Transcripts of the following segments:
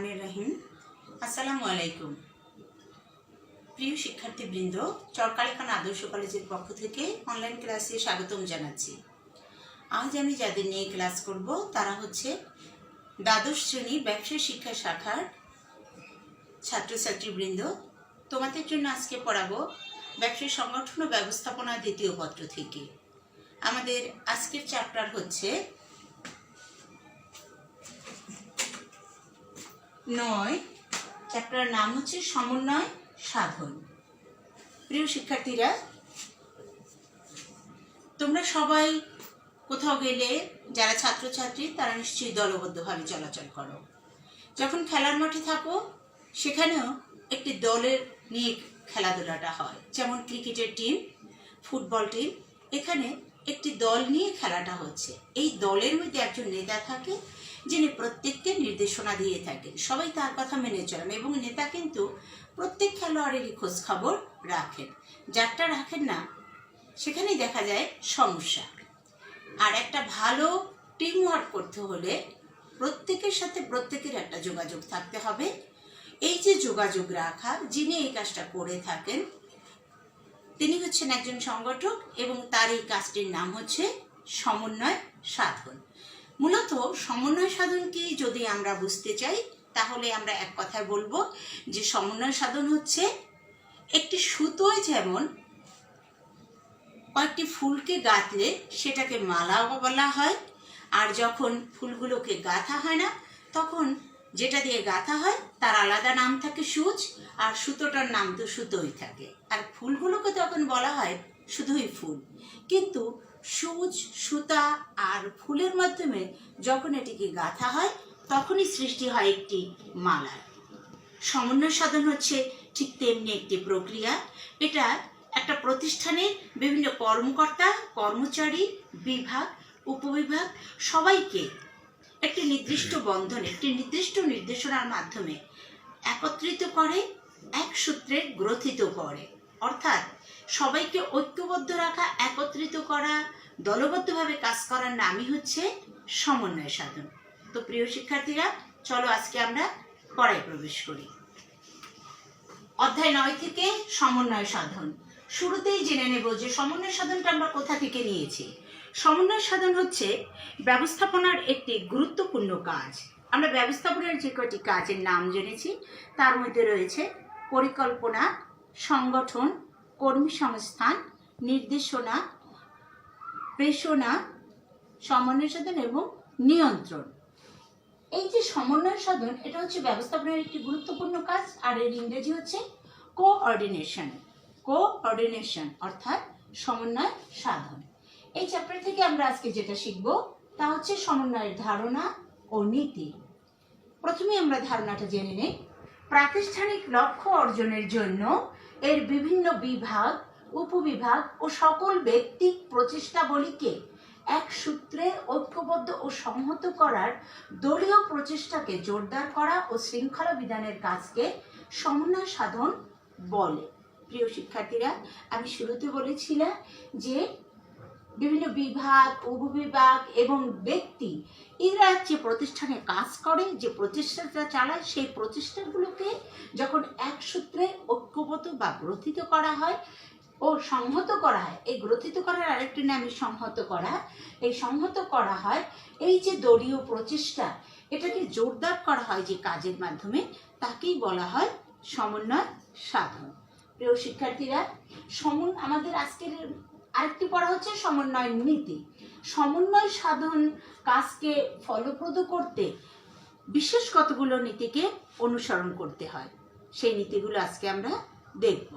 রহমানির রহিম। আসসালামু আলাইকুম। প্রিয় শিক্ষার্থীবৃন্দ, চরকালীখান আদর্শ কলেজের পক্ষ থেকে অনলাইন ক্লাসে স্বাগতম জানাচ্ছি। আজ আমি যাদের নিয়ে ক্লাস করব তারা হচ্ছে দ্বাদশ শ্রেণী ব্যবসায় শিক্ষা শাখার ছাত্রছাত্রীবৃন্দ। তোমাদের জন্য আজকে পড়াবো ব্যবসায় সংগঠন ও ব্যবস্থাপনা দ্বিতীয় পত্র থেকে। আমাদের আজকের চ্যাপ্টার হচ্ছে 9। চ্যাপ্টারের নাম হচ্ছে সমন্বয় সাধন। প্রিয় শিক্ষার্থীরা, তোমরা সবাই কোথাও গেলে যারা ছাত্রছাত্রী তারা নিশ্চয়ই দলবদ্ধভাবে চলাচল করো। যখন খেলার মাঠে থাকো সেখানেও একটি দলের নিয়ে খেলাধুলাটা হয়, যেমন ক্রিকেটের টিম, ফুটবল টিম, এখানে একটি দল নিয়ে খেলাটা হচ্ছে। এই দলের মধ্যে একজন নেতা থাকে যিনি প্রত্যেককে নির্দেশনা দিয়ে থাকেন, সবাই তার কথা মেনে চলেন এবং নেতা কিন্তু প্রত্যেক খেলোয়াড়েরই খোঁজ খবর রাখেন। যারটা রাখেন না সেখানেই দেখা যায় সমস্যা। আর একটা ভালো টিম ওয়ার্ক করতে হলে প্রত্যেকের সাথে প্রত্যেকের একটা যোগাযোগ থাকতে হবে। এই যে যোগাযোগ রাখা, যিনি এই কাজটা করে থাকেন তিনি হচ্ছেন একজন সংগঠক এবং তার এই কাজটির নাম হচ্ছে সমন্বয় সাধন। মূলত সমন্বয় সাধন কি যদি আমরা বুঝতে চাই তাহলে আমরা এক কথায় বলবো যে সমন্বয় সাধন হচ্ছে একটি সুতোয় যেমন কয়েকটি ফুলকে গাঁথলে সেটাকে মালা বলা হয়, আর যখন ফুলগুলোকে গাঁথা হয় না তখন যেটা দিয়ে গাঁথা হয় তার আলাদা নাম থাকে সূচ, আর সুতোটার নাম তো সুতোই থাকে, আর ফুলগুলোকে তখন বলা হয় শুধুই ফুল। কিন্তু সূচ, সুতা আর ফুলের মাধ্যমে যখন এটিকে গাঁথা হয় তখনই সৃষ্টি হয় একটি মালার। সমন্বয় সাধন হচ্ছে ঠিক তেমনি একটি প্রক্রিয়া। এটা একটা প্রতিষ্ঠানের বিভিন্ন কর্মকর্তা, কর্মচারী, বিভাগ, উপবিভাগ সবাইকে একটি নির্দিষ্ট বন্ধন, একটি নির্দিষ্ট নির্দেশনার মাধ্যমে একত্রিত করে, এক সূত্রে গ্রথিত করে। অর্থাৎ সবাইকে ঐক্যবদ্ধ রাখা, একত্রিত করা, দলবদ্ধভাবে কাজ করার নামই হচ্ছে সমন্বয় সাধন। তো প্রিয় শিক্ষার্থীরা, চলো আজকে আমরা পড়ায় প্রবেশ করি। অধ্যায় 9 থেকে সমন্বয় সাধন। শুরুতেই জেনে নেব যে সমন্বয় সাধনটা আমরা কোথা থেকে নিয়েছি। সমন্বয় সাধন হচ্ছে ব্যবস্থাপনার একটি গুরুত্বপূর্ণ কাজ। আমরা ব্যবস্থাপনার যে কয়টি কাজের নাম জেনেছি তার মধ্যে রয়েছে পরিকল্পনা, সংগঠন, কর্মী সংস্থান, নির্দেশনা, প্রেষণা, সমন্বয় সাধন এবং নিয়ন্ত্রণ। এই যে সমন্বয় সাধন, এটা হচ্ছে ব্যবস্থাপনার একটি গুরুত্বপূর্ণ কাজ, আর এর ইংরেজি হচ্ছে কোঅর্ডিনেশন। কোঅর্ডিনেশন অর্থাৎ সমন্বয় সাধন। এই চ্যাপ্টার থেকে আমরা আজকে যেটা শিখব তা হচ্ছে সমন্বয়ের ধারণা ও নীতি। প্রথমে আমরা ধারণাটা জেনে নেই। প্রাতিষ্ঠানিক লক্ষ্য অর্জনের জন্য এর বিভিন্ন বিভাগ, উপবিভাগ ও সকল ব্যক্তিক প্রচেষ্টাবলীকে এক সূত্রে ঐক্যবদ্ধ ও সংহত করার দলীয় প্রচেষ্টাকে জোরদার করা ও শৃঙ্খলা বিধানের কাজকে সমন্বয় সাধন বলে। প্রিয় শিক্ষার্থীরা, আমি শুরুতে বলেছিলাম যে বিভিন্ন বিভাগ, উপবিভাগ এবং ব্যক্তি এরা যে প্রতিষ্ঠানে কাজ করে, যে প্রচেষ্টাটা চালায়, সেই প্রচেষ্টাগুলোকে যখন এক সূত্রে ঐক্যবদ্ধ বা গ্রথিত করা হয় ও সংহত করা হয়, এই গ্রথিত করার আরেকটি নামই সংহত করা, এই সংহত করা হয়, এই যে দলীয় প্রচেষ্টা এটাকে জোরদার করা হয় যে কাজের মাধ্যমে, তাকেই বলা হয় সমন্বয় সাধন। প্রিয় শিক্ষার্থীরা, আমাদের আজকের আরেকটি পড়া হচ্ছে সমন্বয় নীতি। সমন্বয় সাধন কাজকে ফলপ্রদ করতে বিশেষ কতগুলো নীতিকে অনুসরণ করতে হয়, সেই নীতিগুলো আজকে আমরা দেখব।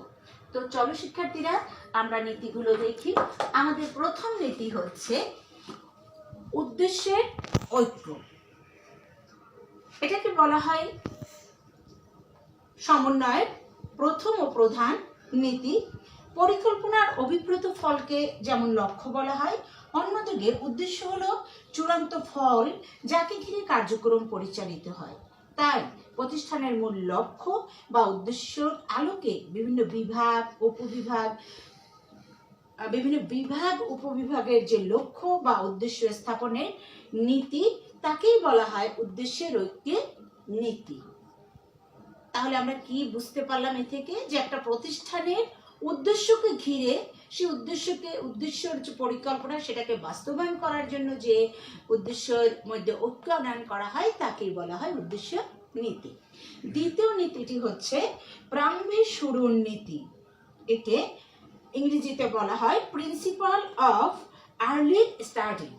তো চলো শিক্ষার্থীরা আমরা নীতিগুলো দেখি। আমাদের প্রথম নীতি হচ্ছে উদ্দেশ্যের ঐক্য। এটাকে বলা হয় সমন্বয়ের প্রথম ও প্রধান নীতি। পরিকল্পনার অভিপ্রেত ফলকে যেমন লক্ষ্য বলা হয়, অন্যদিকে উদ্দেশ্য হলো চূড়ান্ত ফল যাকে ঘিরে কার্যক্রম পরিচালিত হয়। তাই প্রতিষ্ঠানের মূল লক্ষ্য বা উদ্দেশ্যের আলোকে বিভিন্ন বিভাগ উপবিভাগের যে লক্ষ্য বা উদ্দেশ্য স্থাপনের নীতি তাকেই বলা হয় উদ্দেশ্যের ঐক্যের নীতি। তাহলে আমরা কি বুঝতে পারলাম এ থেকে, যে একটা প্রতিষ্ঠানের উদ্দেশ্যকে ঘিরে সেই উদ্দেশ্যের যে পরিকল্পনা সেটাকে বাস্তবায়ন করার জন্য যে উদ্দেশ্যের মধ্যে ঐক্য আনয়ন করা হয় তাকেই বলা হয় উদ্দেশ্য নীতি। দ্বিতীয় নীতিটি হচ্ছে প্রারম্ভে শুরুর নীতি। একে ইংরেজিতে বলা হয় প্রিন্সিপাল অফ আর্লি স্টার্টিং।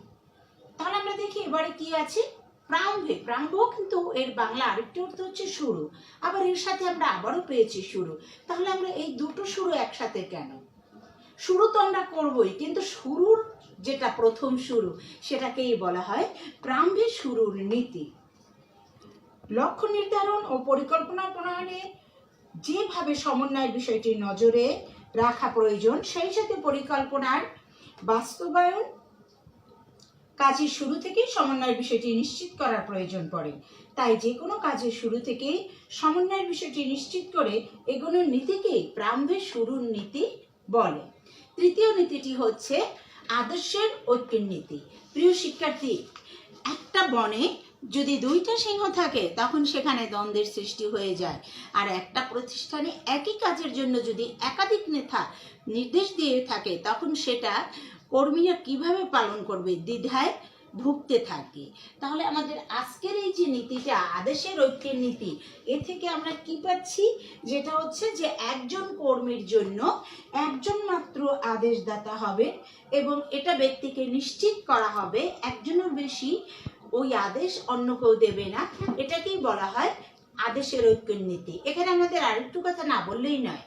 তাহলে আমরা দেখি এবারে কি আছে, প্রারম্ভে। প্রারম্ভ কিন্তু এর বাংলা আরেকটি অর্থ হচ্ছে শুরু, আবার এর সাথে আমরা আবারও পেয়েছি শুরু। তাহলে আমরা এই দুটো শুরু একসাথে কেন? শুরু তো আমরা করবই, কিন্তু শুরুর যেটা প্রথম শুরু সেটাকেই বলা হয় প্রারম্ভে শুরুর নীতি। লক্ষ্য নির্ধারণ ও পরিকল্পনা প্রণয়নে যেভাবে সমন্বয়ের বিষয়টি নজরে রাখা প্রয়োজন, সেই সাথে পরিকল্পনার বাস্তবায়ন কাজের শুরু থেকেই সমন্বয়ের বিষয়টি নিশ্চিত করার প্রয়োজন পড়ে। তাই যে কোনো কাজের শুরু থেকেই সমন্বয়ের বিষয়টি নিশ্চিত করে এগোনোর নীতিকেই প্রারম্ভে শুরুর নীতি বলে। তৃতীয় নীতিটি হচ্ছে আদর্শের ঐক্যের নীতি। প্রিয় শিক্ষার্থী, একটা বনে যদি দুইটা সিংহ থাকে তখন সেখানে দ্বন্দ্বের সৃষ্টি হয়ে যায়। আর একটা প্রতিষ্ঠানে একই কাজের জন্য যদি একাধিক নেতা নির্দেশ দিয়ে থাকে তখন সেটা কর্মীরা কিভাবে পালন করবে, দ্বিধায় ভুগতে থাকে। তাহলে আমাদের আজকের এই যে নীতিটা আদেশের ঐক্যের নীতি, এ থেকে আমরা কি পাচ্ছি, যেটা হচ্ছে যে একজন কর্মীর জন্য একজন মাত্র আদেশদাতা হবে এবং এটা ব্যক্তিকে নিশ্চিত করা হবে একজনের বেশি ওই আদেশ অন্য কেউ দেবে না। এটাকেই বলা হয় আদেশের ঐক্যের নীতি। এখানে আমাদের আরেকটু কথা না বললেই নয়,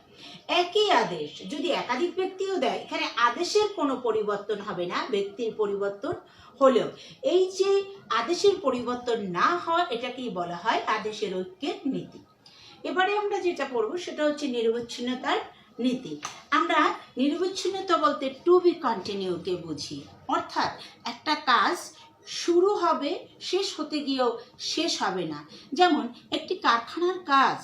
একই আদেশ যদি একাধিক ব্যক্তিও দেয়, এখানে আদেশের কোনো পরিবর্তন হবে না, ব্যক্তির পরিবর্তন হলেও এই যে আদেশের পরিবর্তন না হয় এটাকেই বলা হয় আদেশের ঐক্যের নীতি। এবারে আমরা যেটা পড়বো সেটা হচ্ছে নিরবচ্ছিন্নতার নীতি। আমরা নিরবচ্ছিন্নতা বলতে টু বি কন্টিনিউকে বুঝি, অর্থাৎ একটা কাজ শুরু হবে শেষ হতে গিয়েও শেষ হবে না। যেমন একটি কারখানার কাজ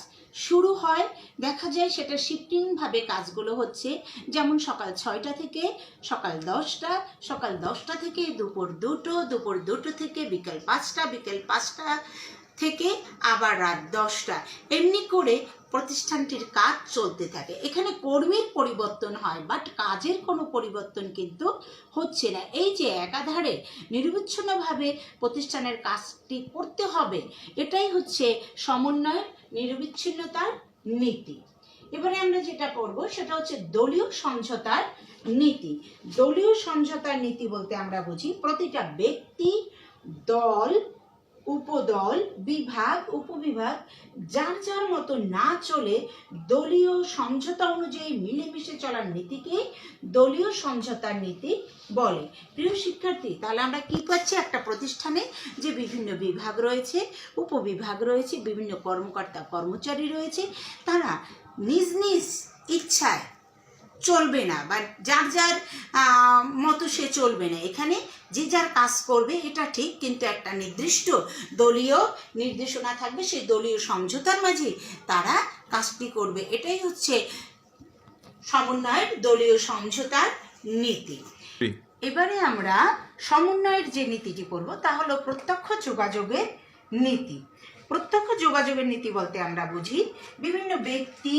শুরু হয়, দেখা যায় সেটা শিফটিংভাবে কাজগুলো হচ্ছে, যেমন সকাল 6টা থেকে সকাল 10টা, সকাল 10টা থেকে দুপুর 2টো, দুপুর 2টো থেকে বিকেল 5টা, বিকেল 5টা থেকে আবার রাত 10টা, এমনি করে প্রতিষ্ঠানটির কাজ চলতে থাকে। এখানে কর্মীর পরিবর্তন হয়, বাট কাজের কোনো পরিবর্তন কিন্তু হচ্ছে না। এই যে একাধারে নিরবচ্ছিন্নভাবে প্রতিষ্ঠানের কাজটি করতে হবে, এটাই হচ্ছে সমন্বয়ের নিরবচ্ছিন্নতার নীতি। এবারে আমরা যেটা করব সেটা হচ্ছে দলীয় সমঝোতার নীতি। দলীয় সমঝোতার নীতি বলতে আমরা বুঝি প্রতিটা ব্যক্তি, দল, উপদল, বিভাগ, উপবিভাগ যার যার মতো না চলে দলীয় সমঝোতা অনুযায়ী মিলেমিশে চলার নীতিকে দলীয় সমঝোতার নীতি বলে। প্রিয় শিক্ষার্থী, তাহলে আমরা কি পাচ্ছি, একটা প্রতিষ্ঠানে যে বিভিন্ন বিভাগ রয়েছে, উপবিভাগ রয়েছে, বিভিন্ন কর্মকর্তা কর্মচারী রয়েছে, তারা নিজ নিজ ইচ্ছায় চলবে না বা যার যার মতো সে চলবে না। এখানে যে যার কাজ করবে এটা ঠিক, কিন্তু একটা নির্দিষ্ট দলীয় নির্দেশনা থাকবে, সেই দলীয় সমঝোতার মাঝে তারা কাজটি করবে। এটাই হচ্ছে সমন্বয়ের দলীয় সমঝোতার নীতি। এবারে আমরা সমন্বয়ের যে নীতিটি পড়ব তা হলো প্রত্যক্ষ যোগাযোগের নীতি। প্রত্যক্ষ যোগাযোগের নীতি বলতে আমরা বুঝি বিভিন্ন ব্যক্তি,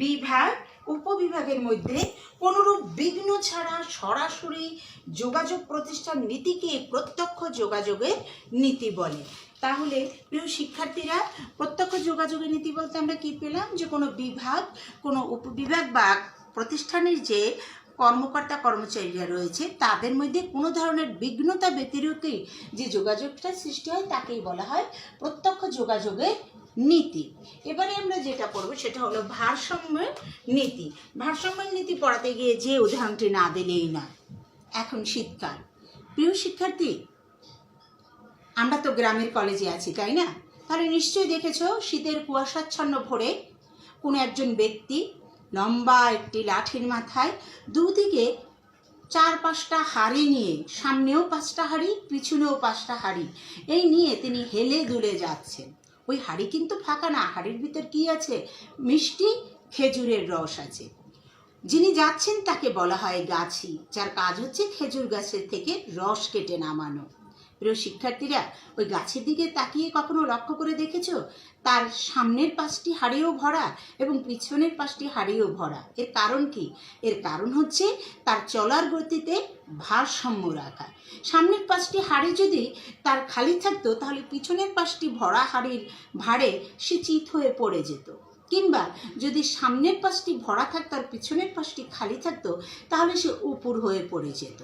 বিভাগ, উপবিভাগের মধ্যে কোনোরূপ বিঘ্ন ছাড়া সরাসরি যোগাযোগ প্রতিষ্ঠার নীতিকে প্রত্যক্ষ যোগাযোগের নীতি বলে। তাহলে প্রিয় শিক্ষার্থীরা, প্রত্যক্ষ যোগাযোগের নীতি বলতে আমরা কি পেলাম, যে কোনো বিভাগ, কোনো উপবিভাগ বা প্রতিষ্ঠানের যে কর্মকর্তা কর্মচারীরা রয়েছে তাদের মধ্যে কোনো ধরনের বিঘ্নতা ব্যতিরেকে যে যোগাযোগটা সৃষ্টি হয় তাকেই বলা হয় প্রত্যক্ষ যোগাযোগের নীতি। এবারে আমরা যেটা পড়বো সেটা হলো ভারসাম্যের নীতি। ভারসাম্যের নীতি পড়াতে গিয়ে যে উদাহরণটি না দিলেই না। এখন শীতকাল, প্রিয় শিক্ষার্থী, আমরা তো গ্রামের কলেজে আছি, তাই না? তাহলে নিশ্চয়ই দেখেছো শীতের কুয়াশাচ্ছন্ন ভোরে কোনো একজন ব্যক্তি লম্বা একটি লাঠির মাথায় দুদিকে 4-5টা হাঁড়ি নিয়ে, সামনেও 5টা হাঁড়ি, পিছনেও 5টা হাঁড়ি, এই নিয়ে তিনি হেলে দুলে যাচ্ছেন। ওই হাঁড়ি কিন্তু ফাঁকা না, হাঁড়ির ভিতর কি আছে, মিষ্টি খেজুরের রস আছে। যিনি যাচ্ছেন তাকে বলা হয় গাছি, যার কাজ হচ্ছে খেজুর গাছের থেকে রস কেটে নামানো। প্রিয় শিক্ষার্থীরা, ওই গাছের দিকে তাকিয়ে কখনো লক্ষ্য করে দেখেছো তার সামনের পাশটি হাড়িও ভরা এবং পিছনের পাশটি হাড়িও ভরা? এর কারণ কি? এর কারণ হচ্ছে তার চলার গতিতে ভারসাম্য রাখা। সামনের পাশটি হাড়ি যদি তার খালি থাকতো তাহলে পিছনের পাশটি ভরা হাড়ির ভারে সে চিত হয়ে পড়ে যেত, কিংবা যদি সামনের পাশটি ভরা থাকতো আর পিছনের পাশটি খালি থাকতো তাহলে সে উপুর হয়ে পড়ে যেত।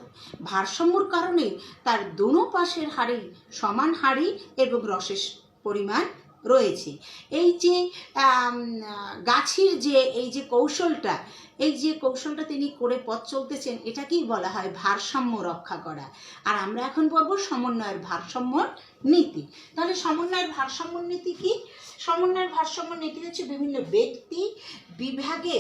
ভারসাম্যর কারণে তার দোনো পাশের হাড়ি সমান হাড়ি এবং রসের পরিমাণ রয়েছে। এই যে গাছের যে এই যে কৌশলটা তিনি করে পথ চলতেছেন, এটাকেই বলা হয় ভারসাম্য রক্ষা করা। আর আমরা এখন পড়ব সমন্বয়ের ভারসাম্য নীতি। তাহলে সমন্বয়ের ভারসাম্য নীতি কি? সমন্বয়ের ভারসাম্য নীতি হচ্ছে বিভিন্ন ব্যক্তি বিভাগে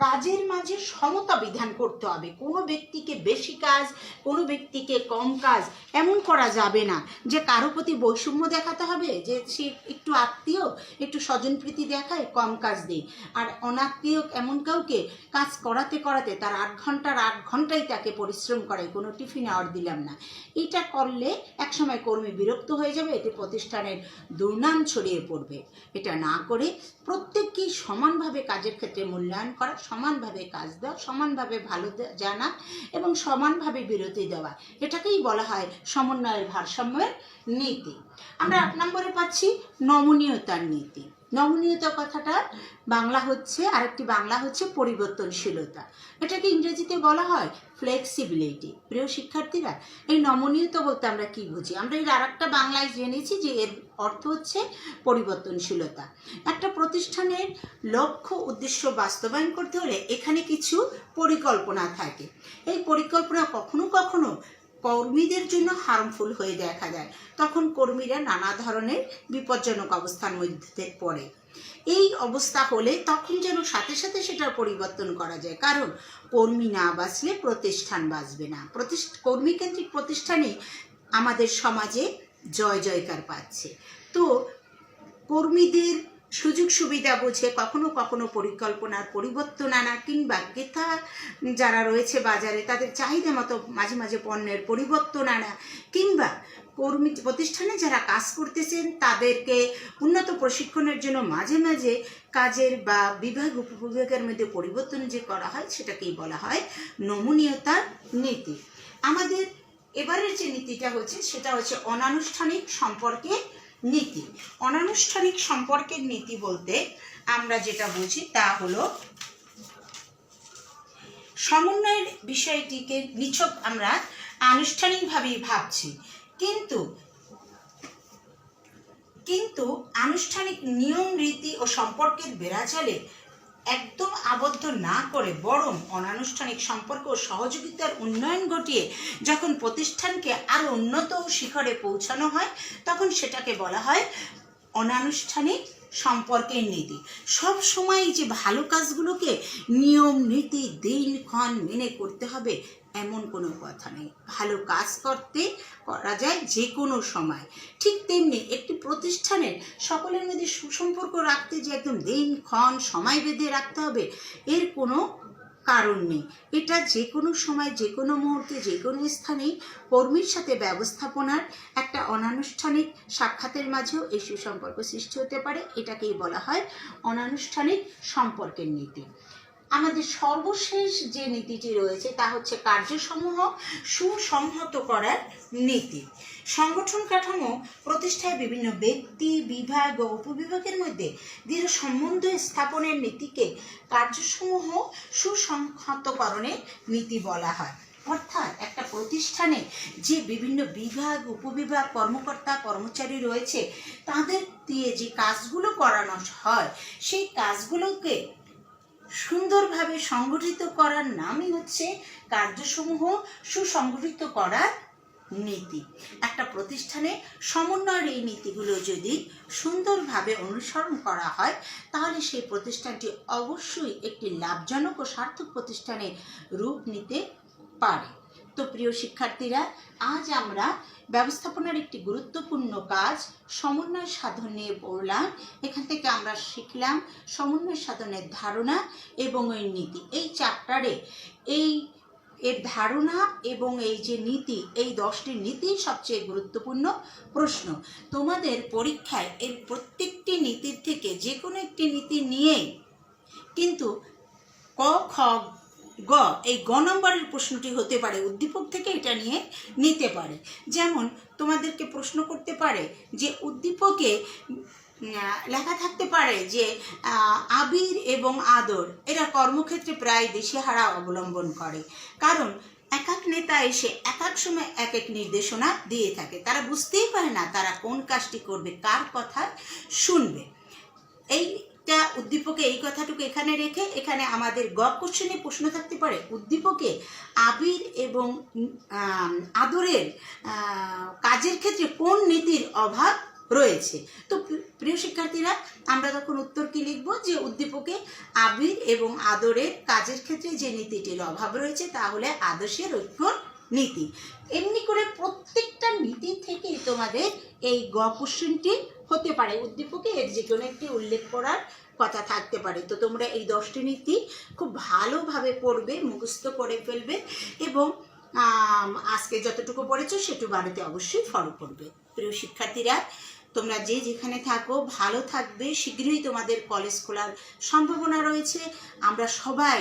কাজের মাঝে সমতা বিধান করতে হবে। কোনো ব্যক্তিকে বেশি কাজ, কোনো ব্যক্তিকে কম কাজ এমন করা যাবে না যে কারো প্রতি বৈষম্য দেখাতে হবে, যে সে একটু আত্মীয়, একটু স্বজনপ্রীতি দেখায়, কম কাজ দেয়, আর অনাত্মীয় এমন কাউকে কাজ করাতে করাতে তার 8 ঘন্টাই তাকে পরিশ্রম করায়, কোনো টিফিন আওয়ার দিলাম না। এটা করলে একসময় কর্মী বিরক্ত হয়ে যাবে, এতে প্রতিষ্ঠানের দুর্নাম ছড়িয়ে পড়বে। এটা না করে প্রত্যেককেই সমানভাবে কাজের ক্ষেত্রে মূল্যায়ন করা, সমানভাবে কাজ দেওয়া, সমানভাবে ভালো জানা এবং সমানভাবে বিরতি দেওয়া, এটাকেই বলা হয় সমন্বয়ের ভারসাম্যের নীতি। আমরা 8 নম্বরে পাচ্ছি নমনীয়তার নীতি। নমনীয়তা কথাটা বাংলা হচ্ছে, আরেকটি বাংলা হচ্ছে পরিবর্তনশীলতা। এটাকে ইংরেজিতে বলা হয় ফ্লেক্সিবিলিটি। প্রিয় শিক্ষার্থীরা, এই নমনীয়তা বলতে আমরা কি বুঝি? আমরা এর আরেকটা বাংলায় জেনেছি যে এর অর্থ হচ্ছে পরিবর্তনশীলতা। একটা প্রতিষ্ঠানের লক্ষ্য উদ্দেশ্য বাস্তবায়ন করতে হলে এখানে কিছু পরিকল্পনা থাকে। এই পরিকল্পনা কখনো কখনো কর্মীদের জন্য হার্মফুল হয়ে দেখা যায়, তখন কর্মীরা নানা ধরনের বিপজ্জনক অবস্থার মধ্যে পড়ে। এই অবস্থা হলে তখন যেন সাথে সাথে সেটার পরিবর্তন করা যায়, কারণ কর্মী না বাঁচলে প্রতিষ্ঠান বাঁচবে না। কর্মীকেন্দ্রিক প্রতিষ্ঠানে আমাদের সমাজে জয় জয়কার পাচ্ছে। তো কর্মীদের সুযোগ সুবিধা বুঝে কখনো কখনো পরিকল্পনার পরিবর্তন আনা, কিংবা ক্রেতা যারা রয়েছে বাজারে তাদের চাহিদা মতো মাঝে মাঝে পণ্যের পরিবর্তন আনা, কিংবা কর্মী প্রতিষ্ঠানে যারা কাজ করতেছেন তাদেরকে উন্নত প্রশিক্ষণের জন্য মাঝে মাঝে কাজের বা বিভাগ উপবিভাগের মধ্যে পরিবর্তন যে করা হয় সেটাকেই বলা হয় নমনীয়তার নীতি। আমাদের এবারের যে নীতিটা হচ্ছে সেটা হচ্ছে অনানুষ্ঠানিক সম্পর্কে নীতি। অনানুষ্ঠানিক সম্পর্কের নীতি বলতে আমরা যেটা বুঝি তা হলো সমন্বয়ের বিষয়টিকে নিছক আমরা আনুষ্ঠানিকভাবেই ভাবছি, কিন্তু আনুষ্ঠানিক নিয়ম রীতি ও সম্পর্কের বেড়াজালে একদম আবদ্ধ না করে বরং অনানুষ্ঠানিক সম্পর্ক ও সহযোগিতার উন্নয়ন ঘটিয়ে যখন প্রতিষ্ঠানকে আরো উন্নত শিখরে পৌঁছানো হয় তখন সেটাকে বলা হয় অনানুষ্ঠানিক সম্পর্কের নীতি। সব সময় যে ভালো কাজগুলোকে নিয়ম নীতি দিনক্ষণ মেনে করতে হবে এমন কোনো কথা নেই। ভালো কাজ করা যায় যে কোনো সময়। ঠিক তেমনি একটি প্রতিষ্ঠানের সকলের মধ্যে সুসম্পর্ক রাখতে যে একদম দিনক্ষণ সময় বেঁধে রাখতে হবে এর কোনো কারণ নেই। এটা যে কোনো সময়, যে কোনো মুহূর্তে, যে কোনো স্থানেই কর্মীর সাথে ব্যবস্থাপনার একটা অনানুষ্ঠানিক সাক্ষাতের মাঝেও এই সুসম্পর্ক সৃষ্টি হতে পারে। এটাকেই বলা হয় অনানুষ্ঠানিক সম্পর্কের নীতি। আমাদের সর্বশেষ যে নীতিটি রয়েছে তা হচ্ছে কার্যসমূহ সুসংহত করার নীতি। সংগঠন কাঠামো প্রতিষ্ঠায় বিভিন্ন ব্যক্তি বিভাগ ও উপবিভাগের মধ্যে দৃঢ় সম্বন্ধ স্থাপনের নীতিকে কার্যসমূহ সুসংহতকরণের নীতি বলা হয়। অর্থাৎ একটা প্রতিষ্ঠানে যে বিভিন্ন বিভাগ উপবিভাগ কর্মকর্তা কর্মচারী রয়েছে তাদের দিয়ে যে কাজগুলো করানো হয় সেই কাজগুলোকে সুন্দরভাবে সংগঠিত করার নামই হচ্ছে কার্যসমূহ সুসংগঠিত করার নীতি। একটা প্রতিষ্ঠানে সমন্বয়ের এই নীতিগুলো যদি সুন্দরভাবে অনুসরণ করা হয় তাহলে সেই প্রতিষ্ঠানটি অবশ্যই একটি লাভজনক ও সার্থক প্রতিষ্ঠানে রূপ নিতে পারে। তো প্রিয় শিক্ষার্থীরা, আজ আমরা ব্যবস্থাপনার একটি গুরুত্বপূর্ণ কাজ সমন্বয় সাধন নিয়ে পড়লাম। এখান থেকে আমরা শিখলাম সমন্বয় সাধনের ধারণা এবং ওই নীতি। এই চ্যাপ্টারে এই এর ধারণা এবং এই যে নীতি, এই 10টি নীতি সবচেয়ে গুরুত্বপূর্ণ প্রশ্ন। তোমাদের পরীক্ষায় এর প্রত্যেকটি নীতির থেকে যে কোনো একটি নীতি নিয়েই কিন্তু ক, খ, গ এই গ নম্বরের প্রশ্নটি হতে পারে, উদ্দীপক থেকে এটা নিয়ে নিতে পারে। যেমন তোমাদেরকে প্রশ্ন করতে পারে যে উদ্দীপকে লেখা থাকতে পারে যে আবির এবং আদর এরা কর্মক্ষেত্রে প্রায় দিশেহারা অবলম্বন করে, কারণ এক এক নেতা এসে এক এক সময় এক এক নির্দেশনা দিয়ে থাকে, তারা বুঝতেই পারে না তারা কোন কাজটি করবে, কার কথা শুনবে। এইটা উদ্দীপকে এই কথাটুকু এখানে রেখে এখানে আমাদের গ কোশ্চেনে প্রশ্ন থাকতে পারে উদ্দীপকে আবির এবং আদরের কাজের ক্ষেত্রে কোন নীতির অভাব রয়েছে। তো প্রিয় শিক্ষার্থীরা, আমরা তখন উত্তর কি লিখব যে উদ্দীপকে আবির এবং আদরের কাজের ক্ষেত্রে যে নীতিটির অভাব রয়েছে তা হলে আদর্শের ঐক্য নীতি। এমনি করে প্রত্যেকটা নীতি থেকে তোমাদের এই গ কোশ্চেনটি হতে পারে, উদ্দীপকে এর যে কোনো একটি উল্লেখ করার কথা থাকতে পারে। তো তোমরা এই 10টি নীতি খুব ভালোভাবে পড়বে, মুখস্থ করে ফেলবে এবং আজকে যতটুকু পড়েছো সেটুকু বাড়িতে অবশ্যই ফলো করবে। প্রিয় শিক্ষার্থীরা, তোমরা যে যেখানে থাকো ভালো থাকবে। শীঘ্রই তোমাদের কলেজ খোলার সম্ভাবনা রয়েছে, আমরা সবাই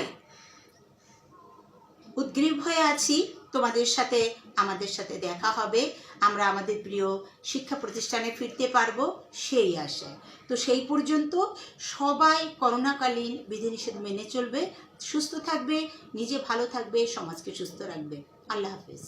উদ্গ্রীব হয়ে আছি। তোমাদের সাথে আমাদের সাথে দেখা হবে, আমরা আমাদের প্রিয় শিক্ষা প্রতিষ্ঠানে ফিরতে পারবো সেই আশায়। তো সেই পর্যন্ত সবাই করোনাকালীন বিধিনিষেধ মেনে চলবে, সুস্থ থাকবে, নিজে ভালো থাকবে, সমাজকে সুস্থ রাখবে। আল্লাহ হাফেজ।